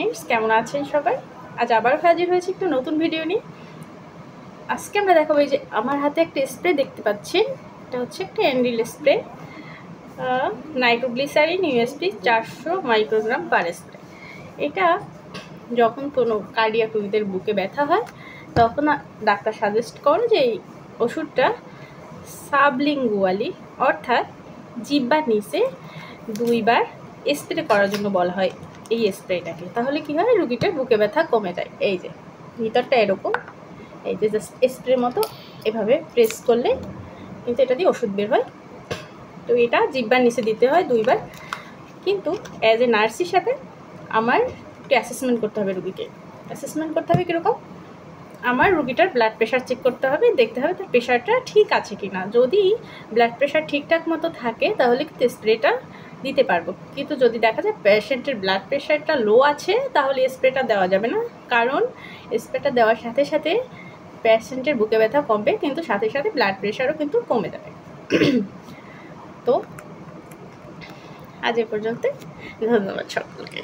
Friends, কেমন আছেন সবাই? আজ আবার হাজির হয়েছে একটা নতুন ভিডিও নিয়ে। আজকে আমরা দেখাবো এই যে আমার হাতে একটা স্প্রে দেখতে পাচ্ছেন। এটা হচ্ছে একটা অ্যান্ডিল spray, nitroglycerin USP 400 microgram per spray. এটা যখন কোনো কার্ডিয়াক রোগীদের বুকে ব্যথা হয় তখন ডাক্তার সাজেস্ট করে যে এই ওষুধটা সাবলিঙ্গুয়ালি অর্থাৎ জিহ্বার নিচে 2 বার স্প্রে করার জন্য বলা হয় এই স্প্রেটাকে। তাহলে কি হয়, রুগীটার বুকে ব্যথা কমে যায়। এই যে ভিতরটা এরকম, এই যে জাস্ট স্প্রে মতো এভাবে প্রেস করলে কিন্তু এটা দিয়ে ওষুধ বের হয়। তো এটা জিহ্বার নিচে দিতে হয় 2 বার। কিন্তু অ্যাজ এ নার্স হিসাবে আমার একটু অ্যাসেসমেন্ট করতে হবে রুগীকে। অ্যাসেসমেন্ট করতে হবে কীরকম, আমার রুগীটার ব্লাড প্রেশার চেক করতে হবে, দেখতে হবে তার প্রেশারটা ঠিক আছে কি না। যদি ব্লাড প্রেশার ঠিকঠাক মতো থাকে তাহলে কিন্তু স্প্রেটা দিতে পারবো। কিন্তু যদি দেখা যায় পেশেন্টের ব্লাড প্রেশারটা লো আছে তাহলে স্প্রেটা দেওয়া যাবে না, কারণ স্প্রেটা দেওয়ার সাথে সাথে পেশেন্টের বুকে ব্যথা কমবে, কিন্তু সাথে সাথে ব্লাড প্রেশারও কিন্তু কমে যাবে। তো আজ এ পর্যন্ত, ধন্যবাদ সকলকে।